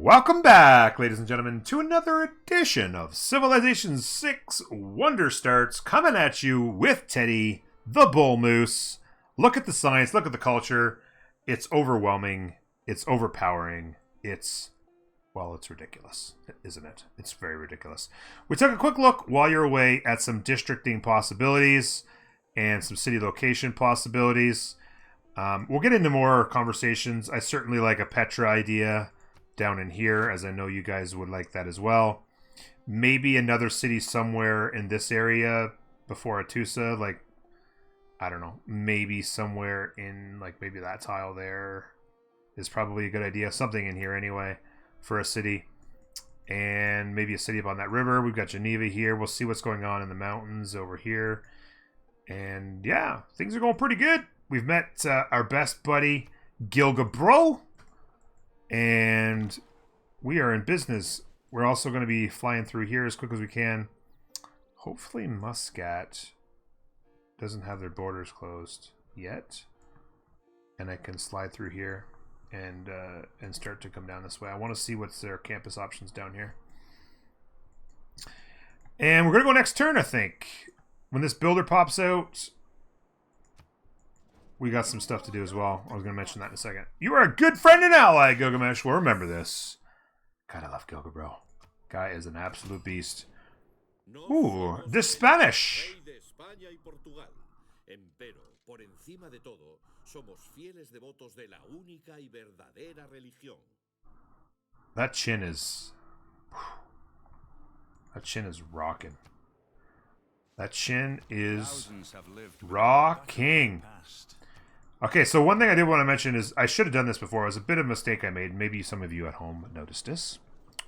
Welcome back, ladies and gentlemen, to another edition of Civilization 6 Wonderstarts, coming at you with Teddy, the Bull Moose. Look at the science, look at the culture. It's overwhelming, it's overpowering, it's ridiculous, isn't it? It's very ridiculous. We took a quick look while you're away at some districting possibilities and some city location possibilities. We'll get into more conversations. I certainly like a Petra idea down in here, as I know you guys would like that as well. Maybe another city somewhere in this area before Atusa, like, I don't know, maybe somewhere in, like, maybe that tile there is probably a good idea. Something in here anyway for a city. And maybe a city up on that river. We've got Geneva here. We'll see what's going on in the mountains over here. And yeah, things are going pretty good. We've met our best buddy, Gilgabro. And we are in business. We're also going to be flying through here as quick as we can. Hopefully Muscat doesn't have their borders closed yet. And I can slide through here and start to come down this way. I want to see what's their campus options down here. And we're going to go next turn, I think. When this builder pops out, we got some stuff to do as well. I was going to mention that in a second. You are a good friend and ally, Gilgamesh. Well, remember this. God, I love Gilgabro. Guy is an absolute beast. Ooh, the Spanish. That chin is... That chin is rocking. That chin is rocking. Okay, so one thing I did want to mention is I should have done this before. It was a bit of a mistake I made. Maybe some of you at home noticed this.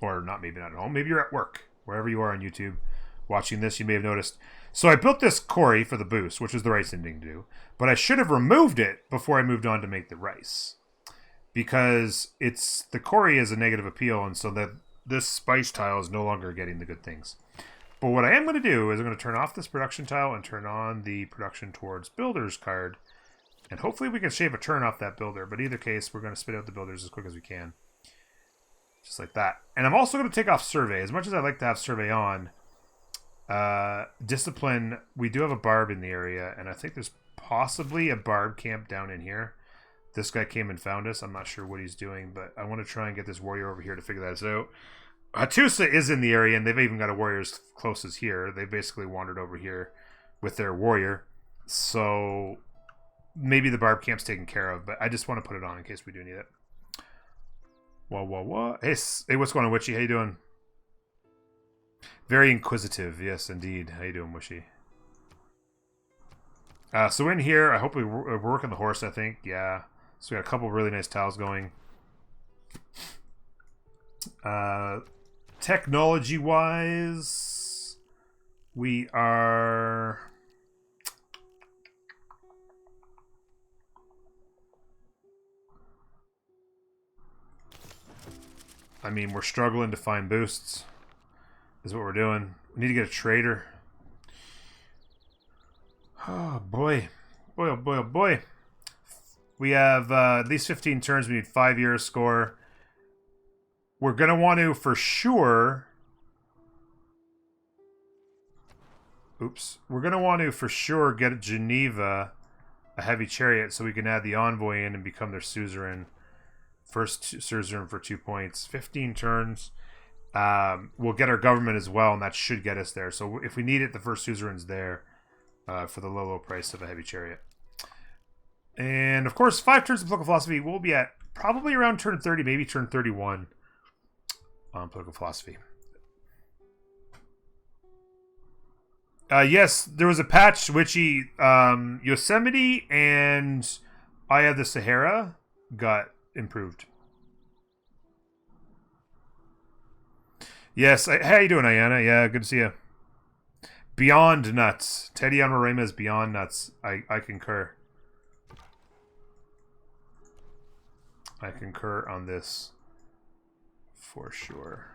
Or maybe not at home. Maybe you're at work. Wherever you are on YouTube watching this, you may have noticed. So I built this quarry for the boost, which is the right thing to do. But I should have removed it before I moved on to make the rice. Because the quarry is a negative appeal, and so that this spice tile is no longer getting the good things. But what I am going to do is I'm going to turn off this production tile and turn on the production towards builders card. And hopefully we can shave a turn off that builder. But in either case, we're going to spit out the builders as quick as we can. Just like that. And I'm also going to take off survey. As much as I like to have survey on, discipline, we do have a barb in the area. And I think there's possibly a barb camp down in here. This guy came and found us. I'm not sure what he's doing, but I want to try and get this warrior over here to figure that out. Hattusa is in the area, and they've even got a warrior as close as here. They basically wandered over here with their warrior. So maybe the barb camp's taken care of, but I just want to put it on in case we do need it. Whoa. Hey, what's going on, Witchy? How you doing? Very inquisitive. Yes, indeed. How you doing, Wishy? So in here, I hope we're working the horse, I think. Yeah. So we got a couple of really nice tiles going. Technology-wise, we are... I mean, we're struggling to find boosts, is what we're doing. We need to get a trader. Oh, boy. Boy. We have at least 15 turns. We need 5 years score. We're going to want to, for sure... We're going to want to, for sure, get Geneva a heavy chariot so we can add the envoy in and become their suzerain. First suzerain for 2 points. 15 turns. We'll get our government as well, and that should get us there. So if we need it, the first suzerain's there for the low price of a heavy chariot. And, of course, 5 turns of political philosophy. We'll be at probably around turn 30, maybe turn 31 on political philosophy. Yes, there was a patch, Witchy. Yosemite and Eye of the Sahara got improved. Yes, how you doing, Ayana? Yeah, good to see you. Beyond nuts. Teddy on Roraima is beyond nuts. I concur. I concur on this for sure.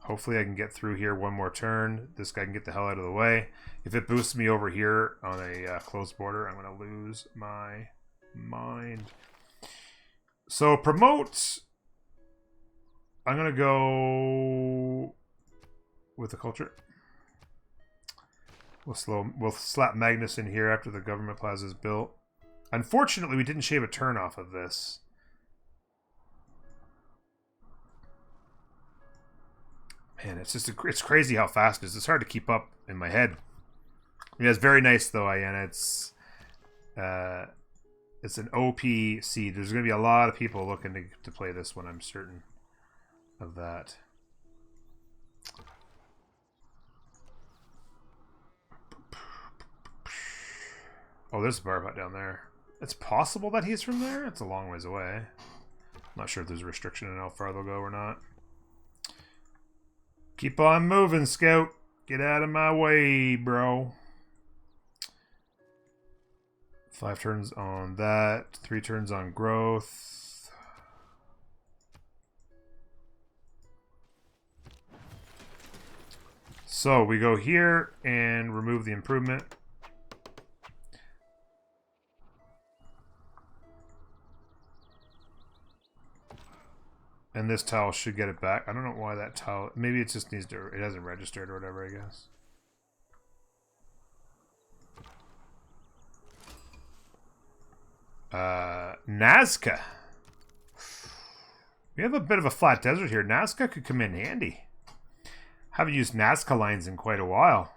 Hopefully I can get through here one more turn. This guy can get the hell out of the way. If it boosts me over here on a closed border, I'm going to lose my mind. So promote I'm going to go with the culture. We'll slap Magnus in here after the government plaza is built. Unfortunately, we didn't shave a turn off of this. Man, it's crazy how fast it is. It's hard to keep up in my head. Yeah, it's very nice though, Iana. It's an OP seed. There's going to be a lot of people looking to play this one. I'm certain of that. Oh, there's a bar hut down there. It's possible that he's from there. It's a long ways away. I'm not sure if there's a restriction on how far they'll go or not. Keep on moving, Scout. Get out of my way, bro. 5 turns on that. 3 turns on growth. So we go here and remove the improvement. And this tile should get it back. I don't know why that tile... Maybe it just needs to... It hasn't registered or whatever, I guess. Nazca. We have a bit of a flat desert here. Nazca could come in handy. Haven't used Nazca lines in quite a while.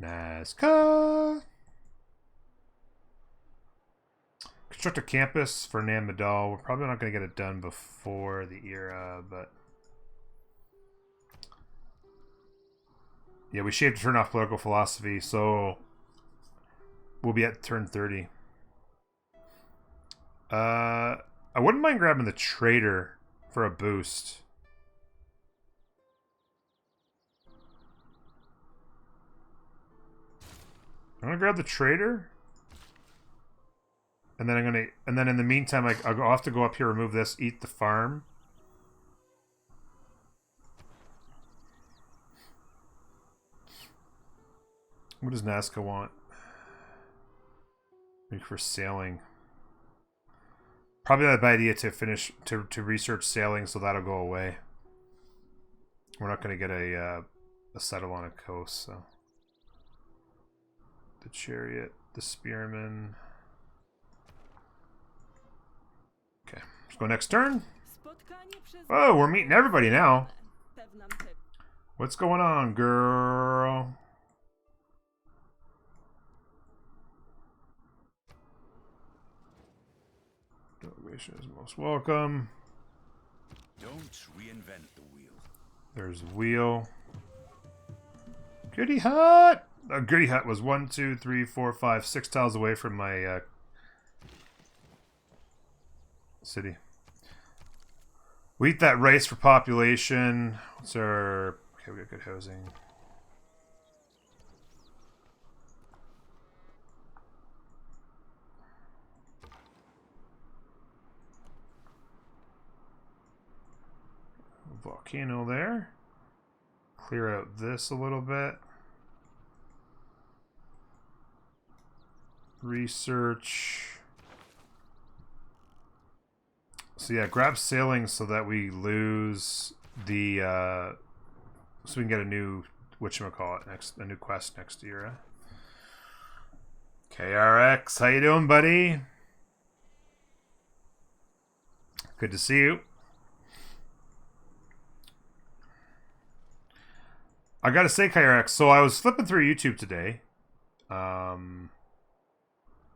Nazca. Construct a campus for Nan Madal. We're probably not going to get it done before the era, but... Yeah, we shaved to turn off political philosophy, so... We'll be at turn 30. I wouldn't mind grabbing the trader for a boost. I'm going to grab the trader. And then in the meantime, I'll have to go up here, remove this, eat the farm. What does Nazca want? Maybe for sailing. Probably not a bad idea to finish to research sailing, so that'll go away. We're not going to get a settle on a coast, so. The chariot, the spearman. Okay, let's go next turn. Oh, we're meeting everybody now. What's going on, girl? Delegation is most welcome. Don't reinvent the wheel. There's wheel. Goody Hut! Goody Hut was 1, 2, 3, 4, 5, 6 tiles away from my city. We eat that rice for population. What's our... Okay, we got good housing. Volcano there. Clear out this a little bit. Research. So yeah, grab sailing so that we lose the so we can get a new whatchamacallit a new quest next year. KRX, how you doing, buddy? Good to see you. I gotta say, KRX, so I was flipping through YouTube today.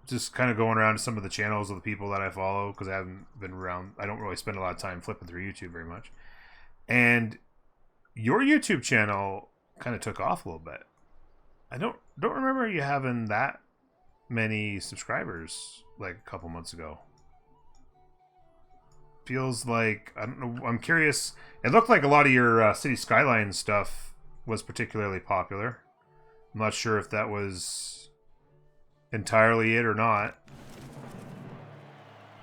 Just kind of going around to some of the channels of the people that I follow, because I haven't been around. I don't really spend a lot of time flipping through YouTube very much. And your YouTube channel kind of took off a little bit. I don't remember you having that many subscribers like a couple months ago. Feels like, I don't know, I'm curious. It looked like a lot of your City Skyline stuff was particularly popular. I'm not sure if that was entirely it or not,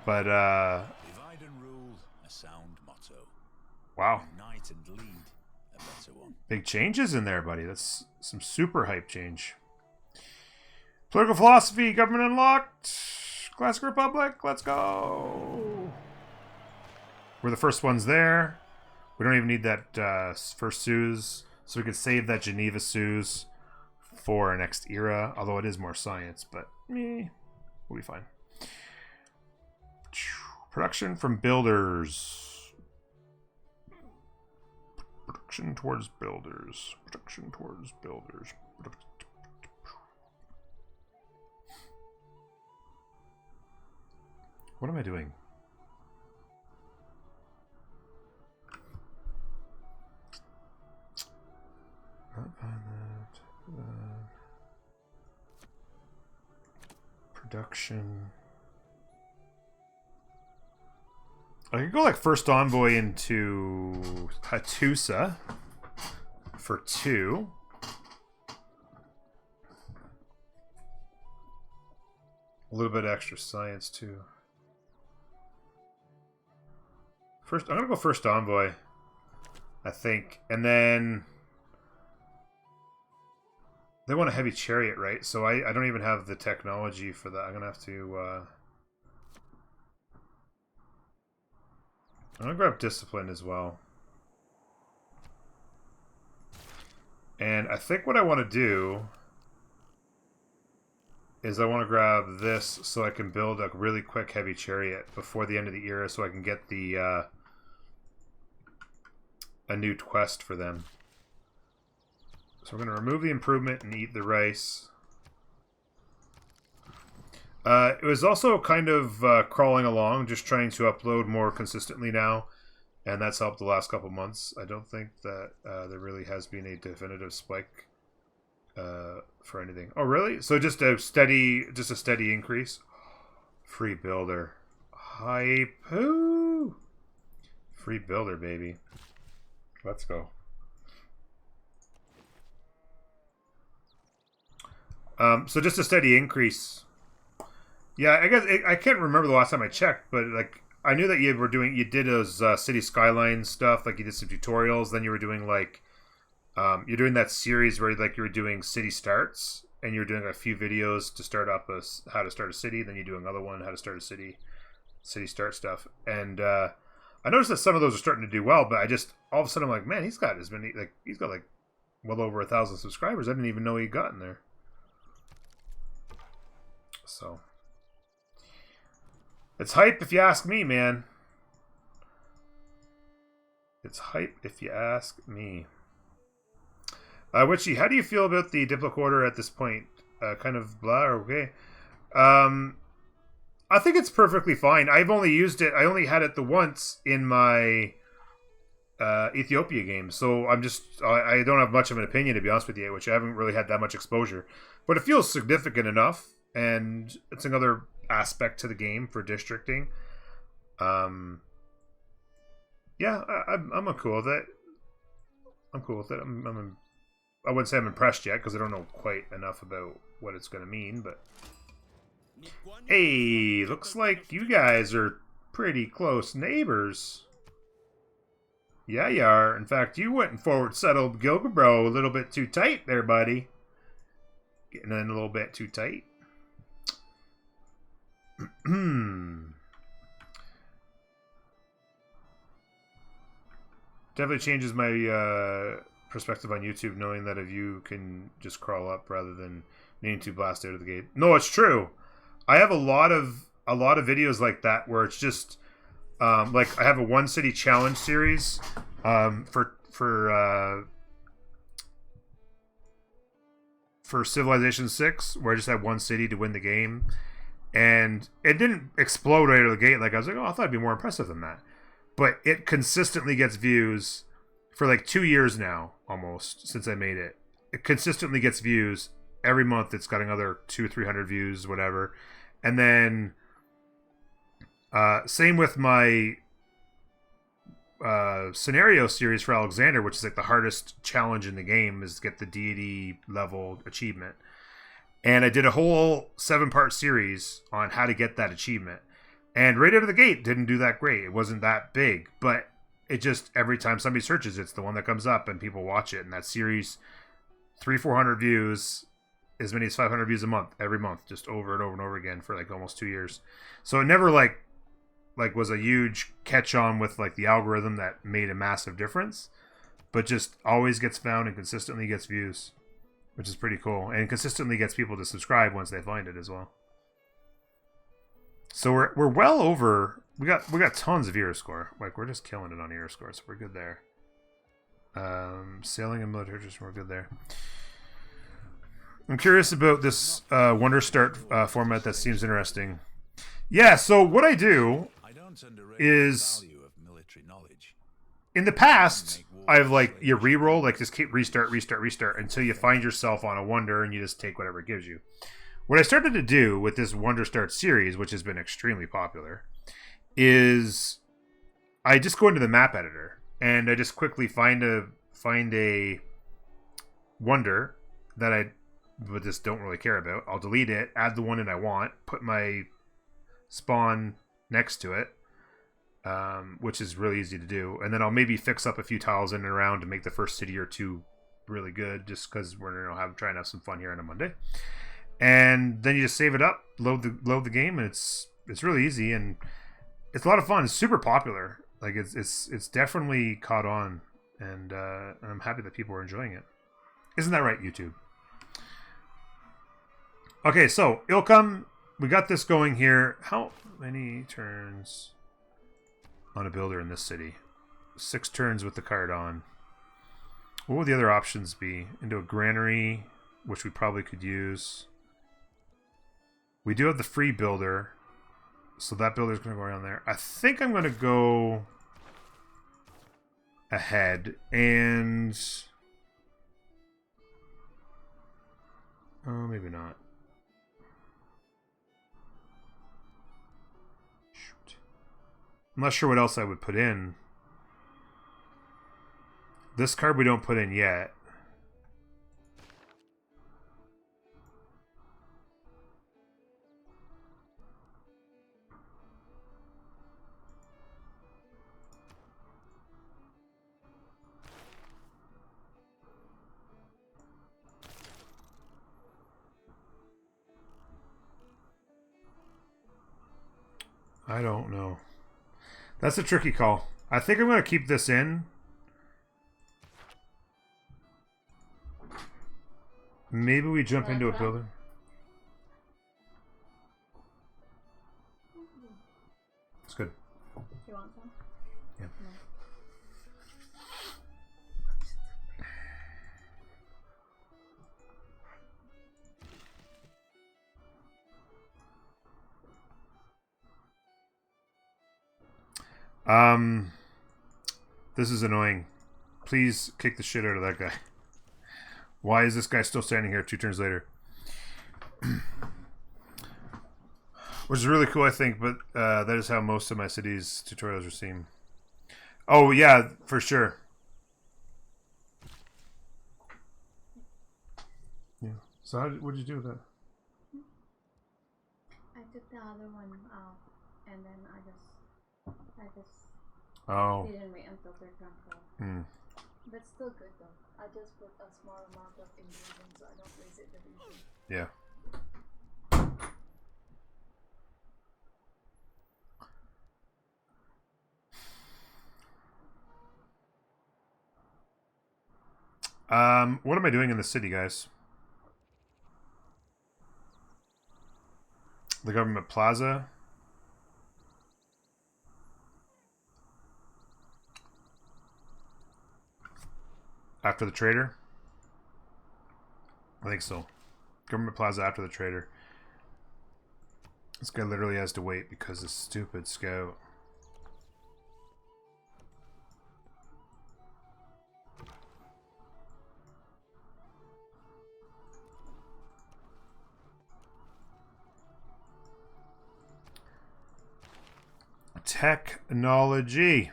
but divide and rule, a sound motto. Wow, Unite and lead, a better one. Big changes in there, buddy. That's some super hype change. Political philosophy, government unlocked, classic republic. Let's go. We're the first ones there. We don't even need that first Suze, so we could save that Geneva Suze for our next era. Although it is more science, but we'll be fine. Production from builders. Production towards builders. Production towards builders. What am I doing? Production. I could go like first envoy into Hattusa for 2. A little bit extra science too. First, I'm gonna go first envoy, I think, and then they want a heavy chariot, right? So I don't even have the technology for that. I'm gonna have to. I'm gonna grab discipline as well. And I think what I want to do is I want to grab this so I can build a really quick heavy chariot before the end of the era so I can get the a new quest for them. So we're going to remove the improvement and eat the rice. It was also kind of crawling along, just trying to upload more consistently now, and that's helped the last couple months. I don't think that there really has been a definitive spike for anything. Oh, really? So just a steady increase. Free builder, hype, free builder, baby. Let's go. So just a steady increase. Yeah, I guess I can't remember the last time I checked, but like I knew that you did those city skyline stuff, like you did some tutorials. Then you were doing like you're doing that series where like you were doing city starts, and you're doing a few videos to start up how to start a city. Then you do another one how to start a city start stuff. And I noticed that some of those are starting to do well, but I just all of a sudden I'm like, man, he's got like well over 1,000 subscribers. I didn't even know he'd gotten there. So it's hype if you ask me, man. It's hype if you ask me. Witchy, how do you feel about the Diploquarter at this point? Kind of blah or okay? I think it's perfectly fine. I've only used it. I only had it the once in my Ethiopia game, so I don't have much of an opinion, to be honest with you, which I haven't really had that much exposure. But it feels significant enough, and it's another aspect to the game for districting. Yeah, I'm cool with it. I'm cool with it. I wouldn't say I'm impressed yet because I don't know quite enough about what it's going to mean, but hey, looks like you guys are pretty close neighbors. Yeah, you are. In fact, you went and forward settled Gilgabro a little bit too tight there, buddy. Getting in a little bit too tight. Definitely changes my perspective on YouTube, knowing that a view can just crawl up rather than needing to blast out of the gate. No, it's true. I have a lot of videos like that where it's just like I have a one city challenge series for Civilization 6, where I just had one city to win the game, and it didn't explode right out of the gate. Like I was like, oh, I thought it'd be more impressive than that, but it consistently gets views for like 2 years now, almost since I made it. It consistently gets views every month. It's got another 200-300 views, whatever. And then same with my scenario series for Alexander, which is like the hardest challenge in the game, is to get the deity level achievement. And I did a whole 7-part series on how to get that achievement. And right out of the gate, didn't do that great. It wasn't that big, but it just, every time somebody searches, it's the one that comes up and people watch it. And that series, 300-400 views, as many as 500 views a month, every month, just over and over and over again for like almost 2 years. So it never like like was a huge catch on with like the algorithm that made a massive difference, but just always gets found and consistently gets views, which is pretty cool, and consistently gets people to subscribe once they find it as well. So we're well over. We got tons of ear score. Like we're just killing it on ear score, so we're good there. Sailing and military, we're good there. I'm curious about this Wonderstart format. That seems interesting. Yeah. So what I do is, in the past, I've like you re-roll, like just keep restart until you find yourself on a wonder, and you just take whatever it gives you. What I started to do with this Wonderstart series, which has been extremely popular, is I just go into the map editor and I just quickly find a wonder that I just don't really care about. I'll delete it, add the one that I want, put my spawn next to it, which is really easy to do, and then I'll maybe fix up a few tiles in and around to make the first city or two really good, just because we're trying to have some fun here on a Monday. And then you just save it up, load the game, and it's really easy, and it's a lot of fun. It's super popular. Like it's definitely caught on, and I'm happy that people are enjoying it. Isn't that right, YouTube? Okay, so Ilkham, we got this going here. How many turns on a builder in this city? 6 turns with the card on. What would the other options be? Into a granary, which we probably could use. We do have the free builder, so that builder's going to go around there. I think I'm going to go ahead and... Oh, maybe not. Shoot. I'm not sure what else I would put in. This card we don't put in yet. I don't know. That's a tricky call. I think I'm going to keep this in. Maybe we jump into a building. It's good. Do you want some? Yeah. This is annoying. Please kick the shit out of that guy. Why is this guy still standing here 2 turns later? Which is really cool, I think, but that is how most of my cities tutorials are seen. Oh, yeah, for sure. Yeah. So what did you do with that? I took the other one out, and then I just didn't wait until they're turned. But still good though. I just put a small amount of ingredients so I don't waste it very easily. Yeah. What am I doing in the city, guys? The government plaza. After the trader? I think so. Government plaza after the trader. This guy literally has to wait because this stupid scout. Technology.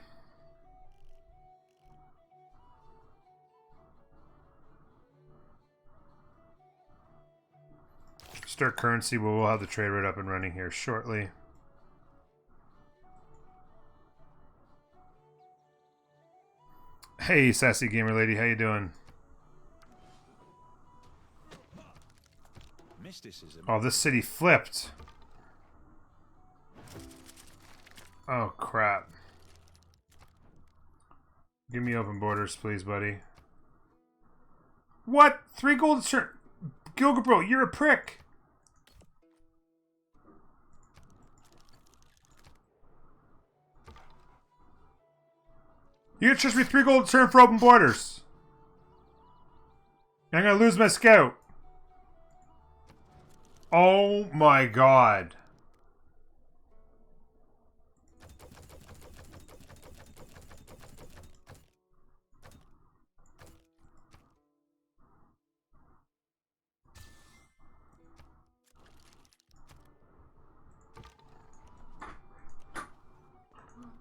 Start currency, but we'll have the trade right up and running here shortly. Hey, sassy gamer lady, how you doing? Mysticism. Oh, this city flipped. Oh, crap. Give me open borders, please, buddy. What? 3 gold turn. Gilgabro, you're a prick. You charge me 3 gold a turn for open borders. I'm gonna lose my scout. Oh my god.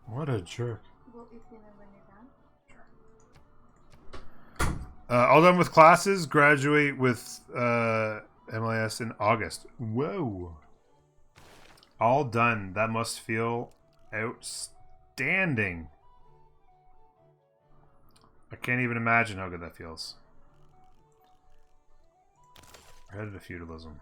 What a jerk. We'll eat dinner when you're done. All done with classes. Graduate with MLIS in August. Whoa. All done. That must feel outstanding. I can't even imagine how good that feels. We're headed to feudalism.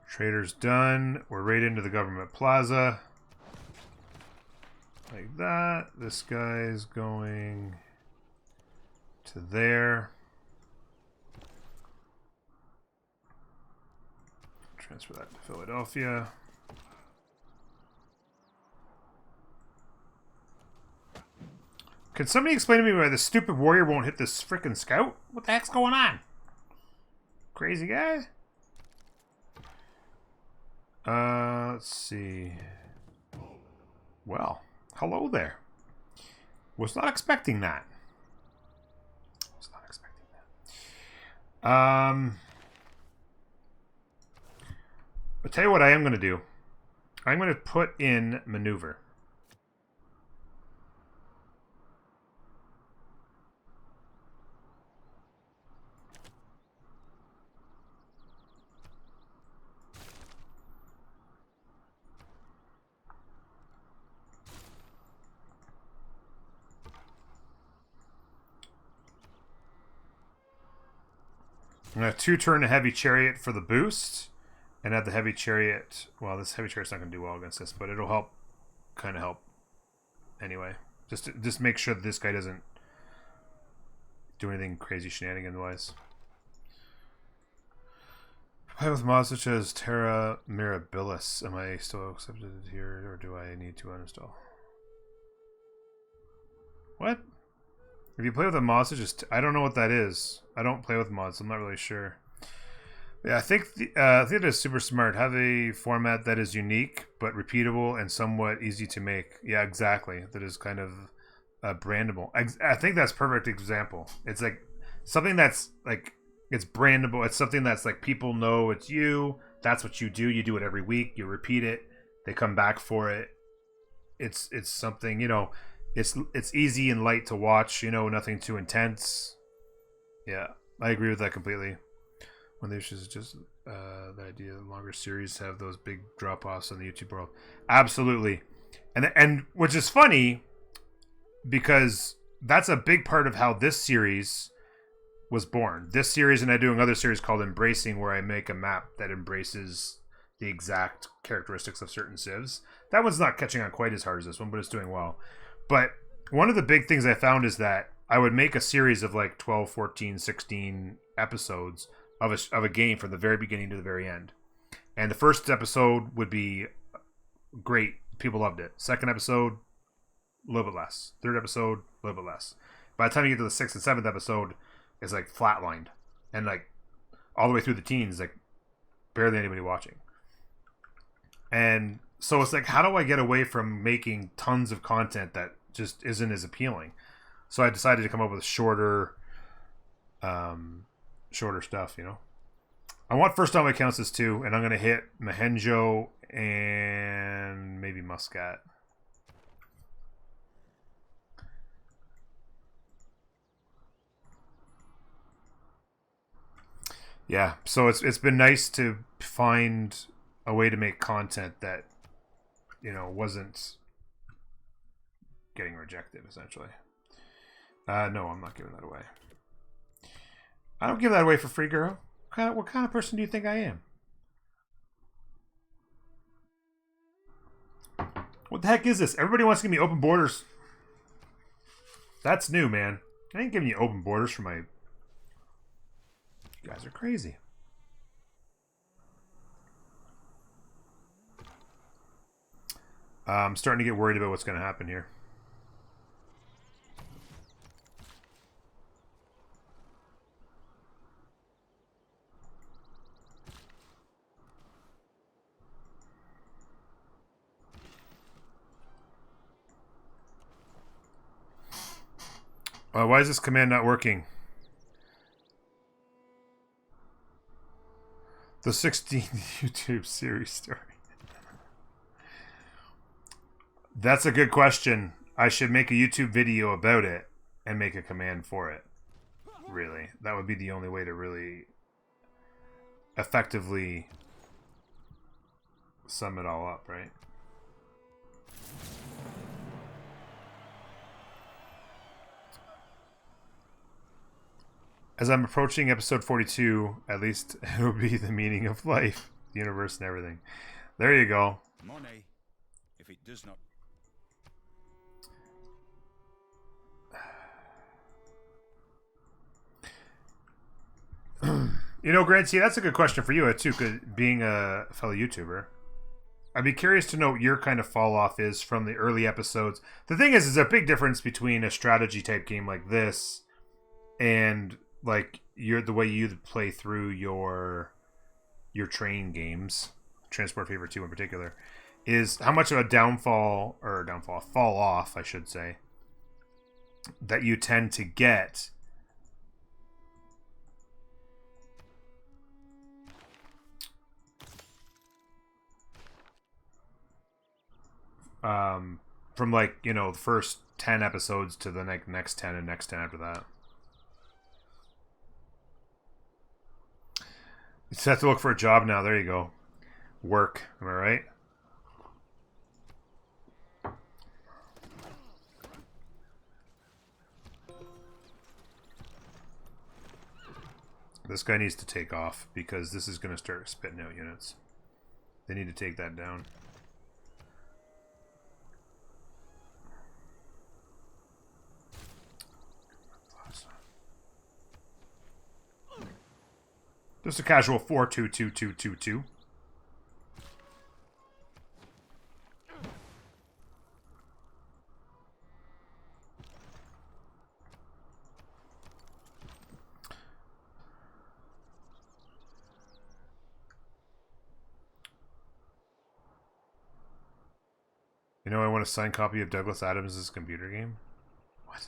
Trader's done. We're right into the government plaza. Like that. This guy's going to there. Transfer that to Philadelphia. Can somebody explain to me why this stupid warrior won't hit this frickin' scout? What the heck's going on? Crazy guy? Let's see. Well, hello there. Was not expecting that. Was not expecting that. I'll tell you what I am going to do. I'm going to put in maneuver. I'm going to 2-turn a heavy chariot for the boost. And have the heavy chariot. Well, this heavy chariot's not going to do well against this, but it'll help. Kind of help. Anyway. Just make sure that this guy doesn't do anything crazy shenanigan-wise. Play with mods such as Terra Mirabilis. Am I still accepted here, or do I need to uninstall? What? If you play with a mod such as... I don't know what that is. I don't play with mods, so I'm not really sure. Yeah, I think it is super smart. Have a format that is unique, but repeatable and somewhat easy to make. Yeah, exactly. That is kind of brandable. I think that's a perfect example. It's like something that's like... It's brandable. It's something that's like people know it's you. That's what you do. You do it every week. You repeat it. They come back for it. It's something, you know, it's easy and light to watch, you know, nothing too intense. Yeah, I agree with that completely. One of the issues is just the idea of longer series have those big drop-offs on the YouTube world. Absolutely. And which is funny because that's a big part of how this series was born. This series, and I do another series called Embracing, where I make a map that embraces the exact characteristics of certain civs. That one's not catching on quite as hard as this one, but it's doing well. But one of the big things I found is that I would make a series of like 12, 14, 16 episodes of a game from the very beginning to the very end. And the first episode would be great. People loved it. Second episode, a little bit less. Third episode, a little bit less. By the time you get to the 6th and 7th episode, it's like flatlined. And like all the way through the teens, like barely anybody watching. And so it's like, how do I get away from making tons of content that just isn't as appealing? So I decided to come up with shorter stuff, you know. I want first time accounts as 2, and I'm going to hit Mohenjo and maybe Muscat. Yeah, so it's been nice to find a way to make content that, you know, wasn't getting rejected, essentially. No, I'm not giving that away. I don't give that away for free, girl. What kind of person do you think I am? What the heck is this? Everybody wants to give me open borders. That's new, man. I ain't giving you open borders for my... You guys are crazy. I'm starting to get worried about what's going to happen here. Why is this command not working? The 16th YouTube series story. That's a good question. I should make a YouTube video about it and make a command for it. Really. That would be the only way to really effectively sum it all up, right? As I'm approaching episode 42, at least it will be the meaning of life, the universe, and everything. There you go. Money, if it does not... You know, Grant, see, that's a good question for you, too, because being a fellow YouTuber. I'd be curious to know what your kind of fall off is from the early episodes. The thing is, there's a big difference between a strategy type game like this and like the way you play through your train games, Transport Fever 2 in particular, is how much of a fall off, I should say, that you tend to get from, like, you know, the first 10 episodes to the next 10 and next 10 after that. You just have to look for a job now. There you go. Work. Am I right? This guy needs to take off because this is going to start spitting out units. They need to take that down. Just a casual 4-2-2-2-2-2. You know, I want a signed copy of Douglas Adams' computer game. What?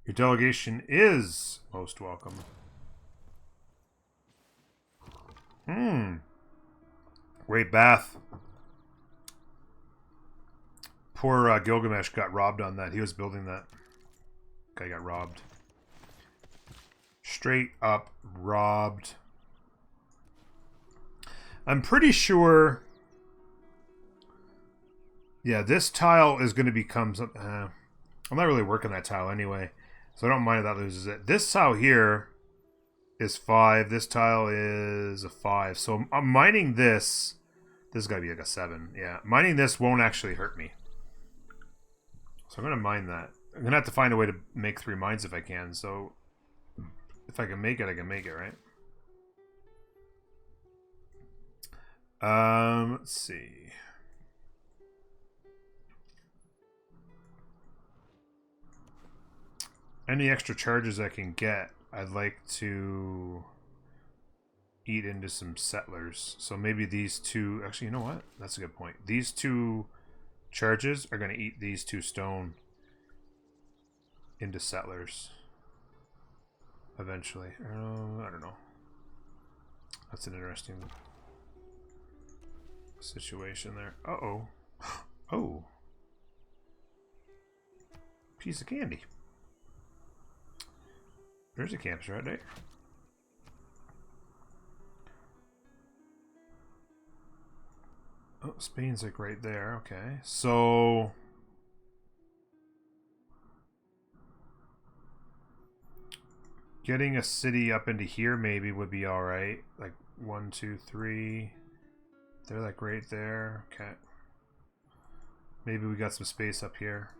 Your delegation is most welcome. Great bath. Poor Gilgamesh got robbed on that. He was building that. Guy got robbed. Straight up robbed. I'm pretty sure... Yeah, this tile is going to become... I'm not really working that tile anyway, so I don't mind if that loses it. This tile here is 5. This tile is a 5. So I'm mining this. This has got to be like a 7. Yeah, mining this won't actually hurt me. So I'm going to mine that. I'm going to have to find a way to make 3 mines if I can. So if I can make it, I can make it, right? Let's see. Any extra charges I can get, I'd like to eat into some settlers. So maybe these two... Actually, you know what? That's a good point. These 2 charges are going to eat these 2 stone into settlers. Eventually. I don't know. That's an interesting situation there. Uh-oh. Oh. Piece of candy. There's a campus right there. Oh, Spain's like right there. Okay. So... getting a city up into here maybe would be alright. Like 1, 2, 3. They're like right there. Okay. Maybe we got some space up here.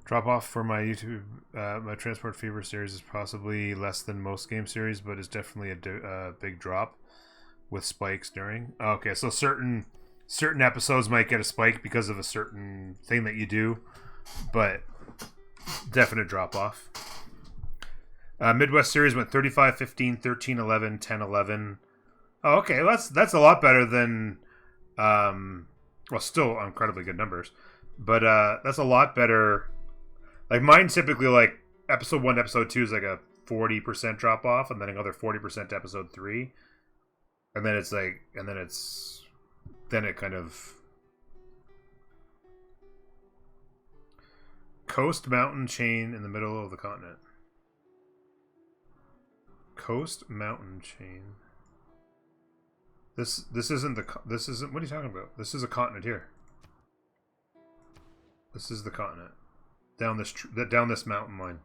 Drop off for my YouTube, my Transport Fever series is possibly less than most game series, but it's definitely a big drop with spikes during. Okay, so certain episodes might get a spike because of a certain thing that you do, but definite drop off. Midwest series went 35, 15, 13, 11, 10, 11. Oh, okay, well, that's a lot better than, well, still incredibly good numbers, but that's a lot better. Like mine typically, like episode 1 to episode 2 is like a 40% drop off, and then another 40% to episode 3, and then it's like, then it kind of coast mountain chain in the middle of the continent. Coast mountain chain. This isn't what are you talking about? This is a continent here. This is the continent. Down this mountain line.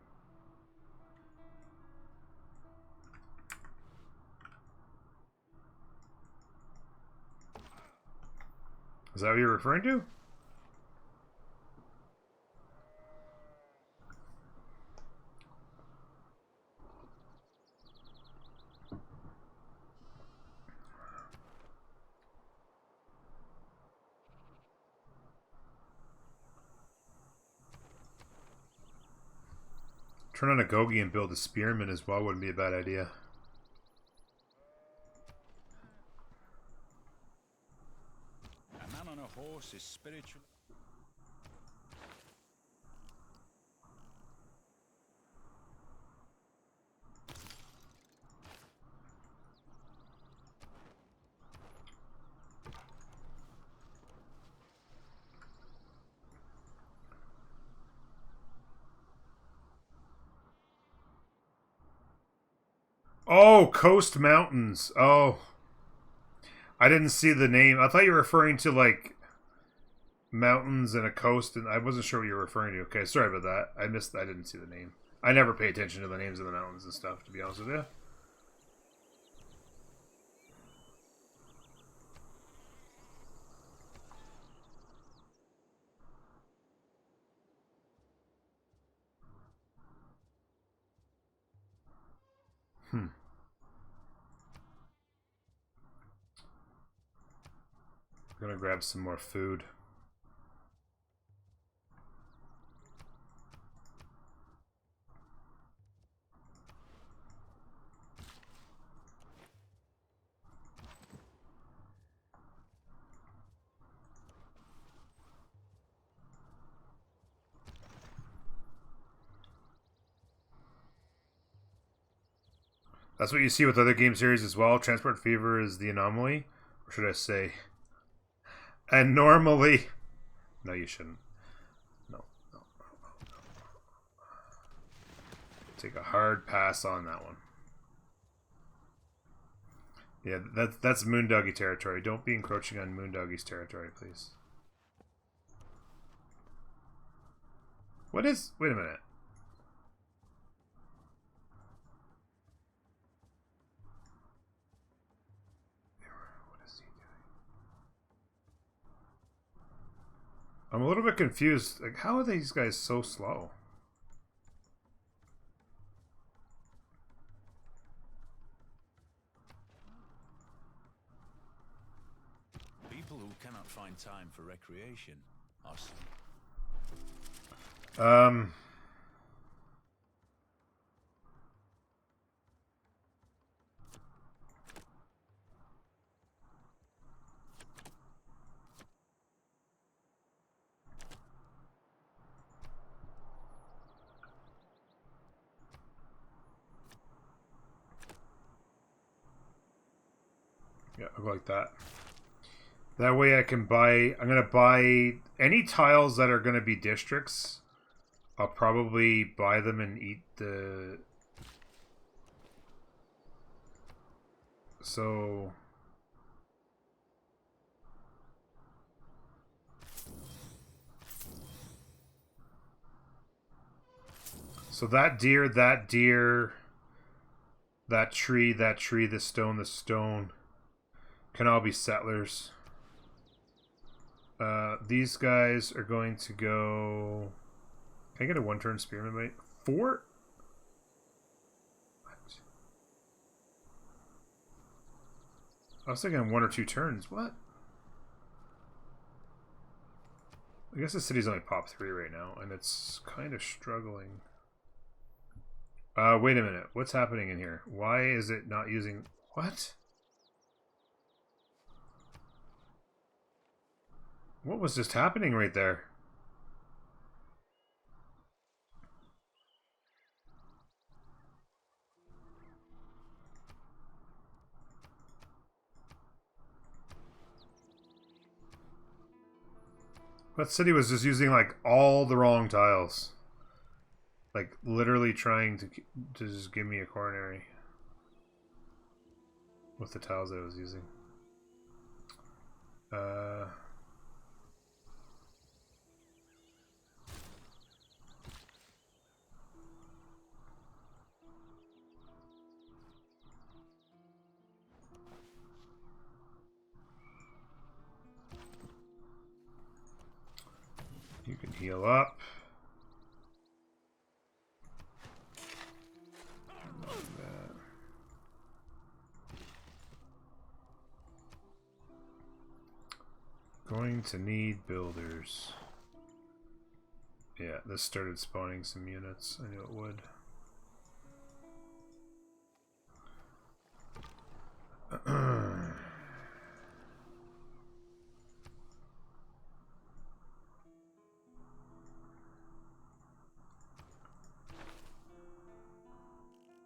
Is that what you're referring to? Turn on a Gogi and build a spearman as well wouldn't be a bad idea. A man on a horse is spiritual. Oh, Coast Mountains. Oh. I didn't see the name. I thought you were referring to, like, mountains and a coast, and I wasn't sure what you were referring to. Okay, sorry about that. I didn't see the name. I never pay attention to the names of the mountains and stuff, to be honest with you. I'm gonna grab some more food. That's what you see with other game series as well. Transport Fever is the anomaly. Or should I say... and normally... No, you shouldn't. No. Take a hard pass on that one. Yeah, that's Moondoggy territory. Don't be encroaching on Moondoggy's territory, please. What is... Wait a minute. I'm a little bit confused. Like, how are these guys so slow? People who cannot find time for recreation are... Yeah, I'll go like that. That way I can buy... I'm going to buy any tiles that are going to be districts. I'll probably buy them and eat the... So... So that deer, that tree, this stone can all be settlers. These guys are going to go... Can I get a one-turn spearman bite? 4? What? I was thinking 1 or 2 turns. What? I guess the city's only pop 3 right now, and it's kind of struggling. Wait a minute. What's happening in here? Why is it not using... What? What was just happening right there? That city was just using, like, all the wrong tiles. Like, literally trying to just give me a coronary. With the tiles I was using. You can heal up. Going to need builders. Yeah, this started spawning some units. I knew it would.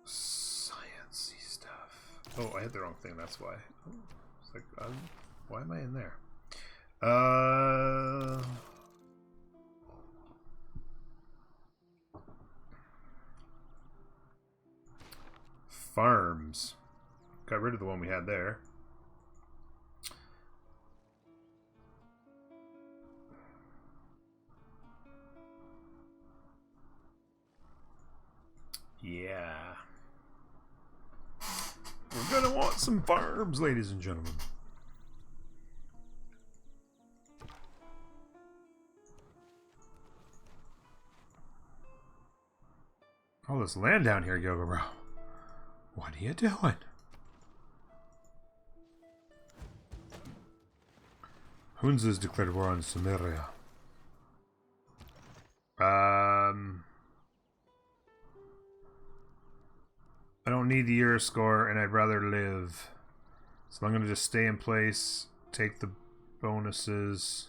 Sciencey stuff. Oh, I hit the wrong thing. That's why. Oh, it's like, why am I in there? Farms. Got rid of the one we had there. Yeah. We're gonna want some farms, ladies and gentlemen. All this land down here, Yoga Bro. What are you doing? Hunza's declared war on Sumeria. I don't need the Euro score, and I'd rather live. So I'm going to just stay in place, take the bonuses.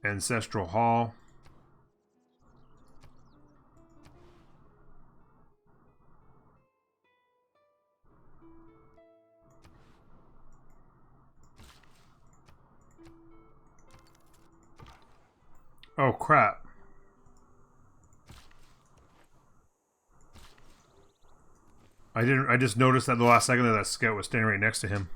Ancestral Hall. Oh crap. I just noticed that the last second that scout was standing right next to him.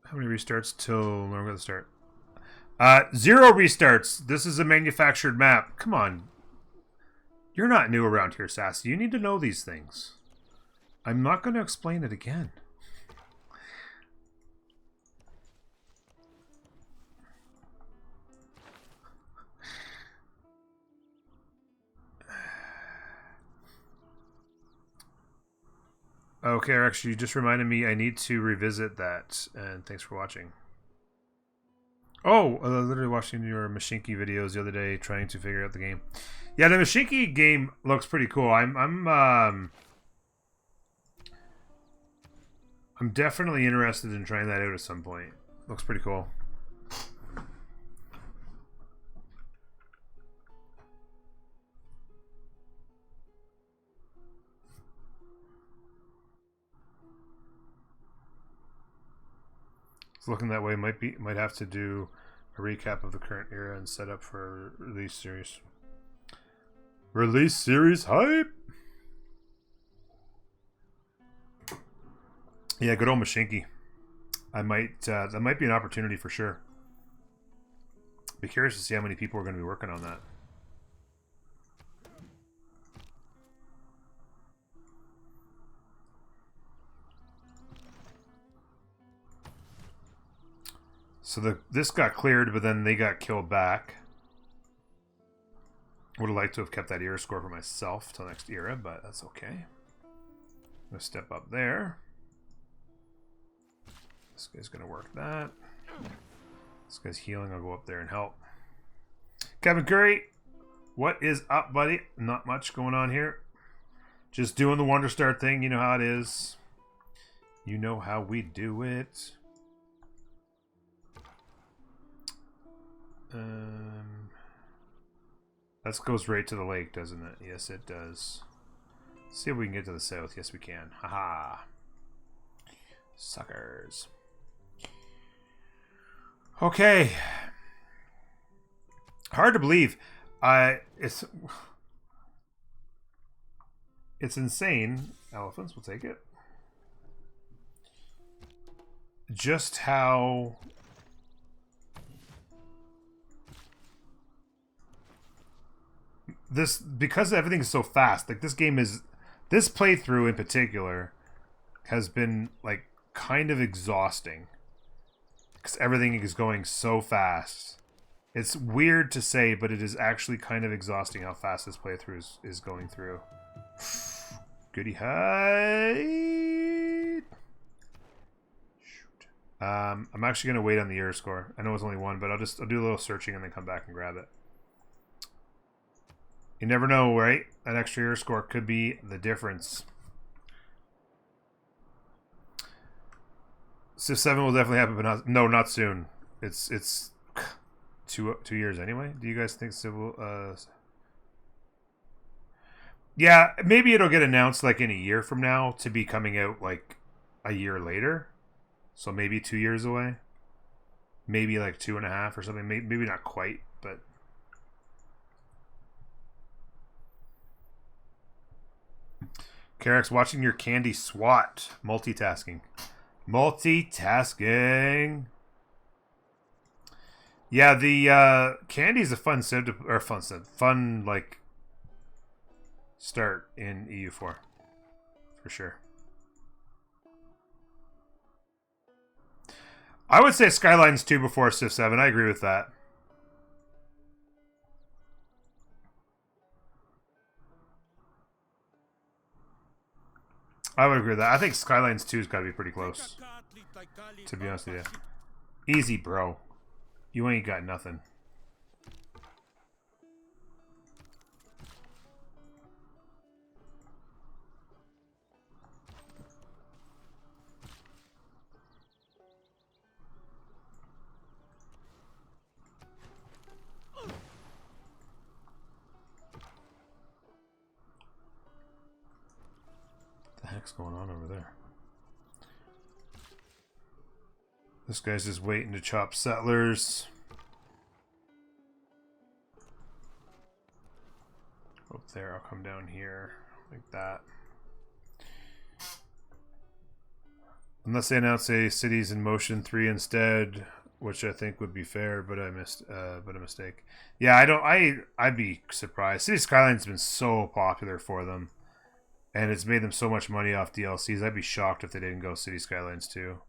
How many restarts till I'm going to start? 0 restarts. This is a manufactured map. Come on. You're not new around here, Sassy. You need to know these things. I'm not going to explain it again. Okay, actually, you just reminded me I need to revisit that, and thanks for watching. Oh, I was literally watching your Mashinki videos the other day, trying to figure out the game. Yeah, the Mashinki game looks pretty cool. I'm definitely interested in trying that out at some point. Looks pretty cool. It's looking that way. Might have to do a recap of the current era and set up for release series. Release series hype. Yeah, good old Mashinki. I might that might be an opportunity for sure. Be curious to see how many people are going to be working on that. So this got cleared, but then they got killed back. Would have liked to have kept that era score for myself till next era, but that's okay. I'm going to step up there. This guy's going to work that. This guy's healing. I'll go up there and help. Kevin Curry, what is up, buddy? Not much going on here. Just doing the Wonderstart thing. You know how it is. You know how we do it. That goes right to the lake, doesn't it? Yes, it does. Let's see if we can get to the south. Yes, we can. Haha. Suckers. Okay. Hard to believe. It's insane. Elephants, we'll take it. Just how this, because everything's so fast, like this playthrough in particular has been like kind of exhausting because everything is going so fast. It's weird to say, but it is actually kind of exhausting how fast this playthrough is going through. Goody hide. Shoot. I'm actually gonna wait on the era score. I know it's only one, but I'll do a little searching and then come back and grab it. You never know, right? An extra era score could be the difference. Civ 7 will definitely happen, but not soon. It's 2 years anyway. Do you guys think Civ will? Yeah, maybe it'll get announced like in a year from now to be coming out like a year later. So maybe 2 years away. Maybe like 2.5 or something. Maybe not quite, but. Carrick's watching your candy swat. Multitasking. Yeah, the candy is a fun fun like start in EU4 for sure. I would say Skylines 2 before Civ 7. I agree with that. I would agree with that. I think Skylines 2's got to be pretty close, to be honest with you. Easy, bro. You ain't got nothing. What the heck's going on over there? This guy's just waiting to chop settlers. Up there, I'll come down here like that. Unless they announce a Cities in Motion 3 instead, which I think would be fair, but I missed, but a mistake. Yeah, I'd be surprised. City Skylines has been so popular for them, and it's made them so much money off DLCs. I'd be shocked if they didn't go City Skylines 2.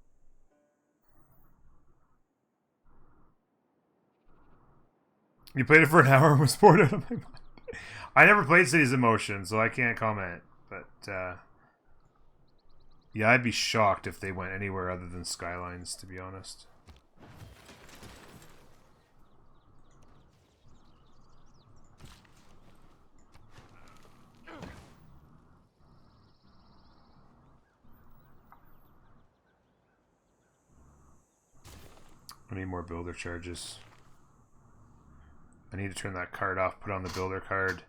You played it for an hour and was bored out of my mind. I never played Cities in Motion, so I can't comment. But, yeah, I'd be shocked if they went anywhere other than Skylines, to be honest. I need more builder charges. I need to turn that card off, put on the builder card.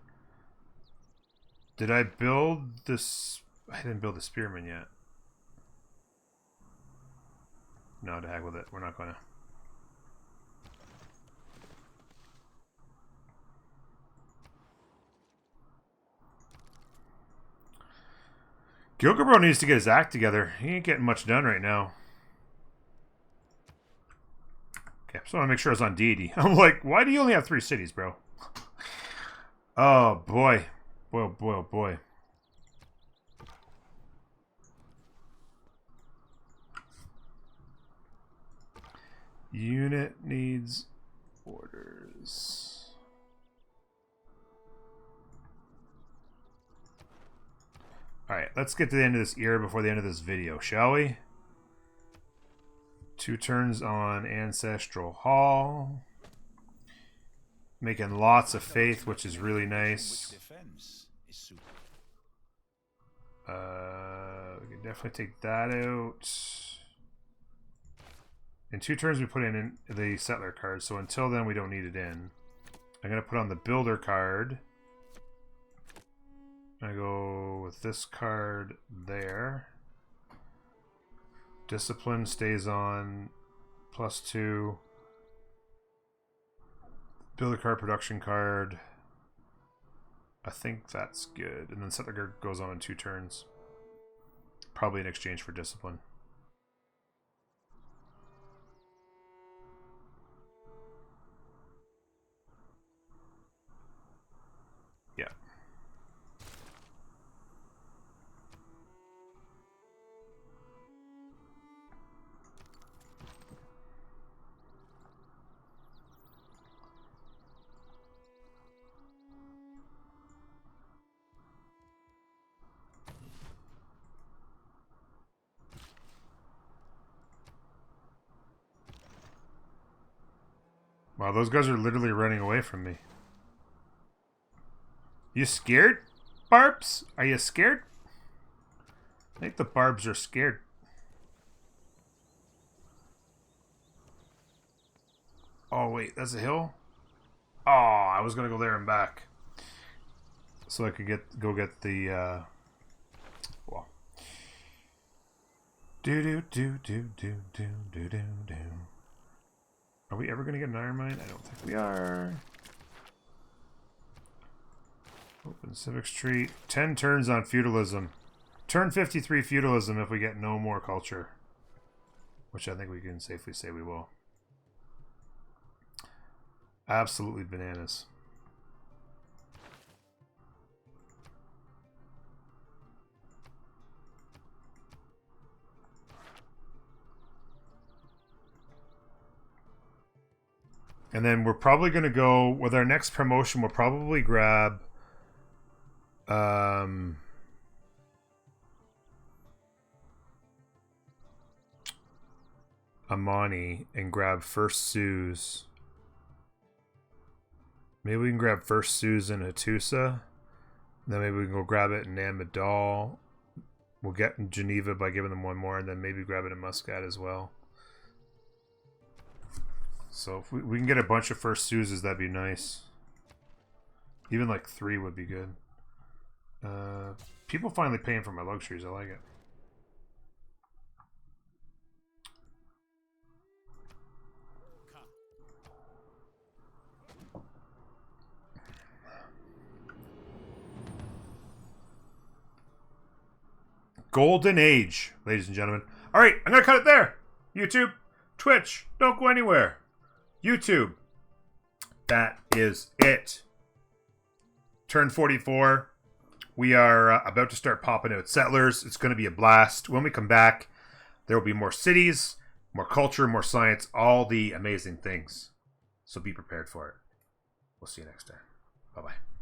Did I build this? I didn't build the spearman yet. No, to heck with it. We're not going to. Gilgamesh needs to get his act together. He ain't getting much done right now. Okay, so I want to make sure I was on deity. I'm like, why do you only have 3 cities, bro? Oh, boy. Boy, oh boy, oh boy. Unit needs orders. Alright, let's get to the end of this era before the end of this video, shall we? 2 turns on Ancestral Hall. Making lots of faith, which is really nice. We can definitely take that out. In 2 turns, we put in the settler card, so until then, we don't need it in. I'm going to put on the builder card. I go with this card there. Discipline stays on +2. Builder card, production card. I think that's good. And then settler card goes on in 2 turns. Probably in exchange for discipline. Yeah. Wow, those guys are literally running away from me. You scared, Barbs? Are you scared? I think the Barbs are scared. Oh, wait, that's a hill? Oh, I was going to go there and back. So I could go get the, well. Do. Are we ever going to get an iron mine? I don't think we are. Open civics tree. 10 turns on feudalism. Turn 53 feudalism if we get no more culture. Which I think we can safely say we will. Absolutely bananas. And then we're probably going to go with our next promotion. We'll probably grab Amani and grab First Suze. Maybe we can grab First Suze in Hattusa. Then maybe we can go grab it in Amidal. We'll get in Geneva by giving them 1 more, and then maybe grab it in Muscat as well. So if we can get a bunch of First Suzes, that'd be nice. Even like 3 would be good. People finally paying for my luxuries. I like it. Golden Age, ladies and gentlemen. All right, I'm going to cut it there. YouTube, Twitch, don't go anywhere. YouTube, that is it. Turn 44. We are about to start popping out settlers. It's going to be a blast. When we come back, there will be more cities, more culture, more science, all the amazing things. So be prepared for it. We'll see you next time. Bye-bye.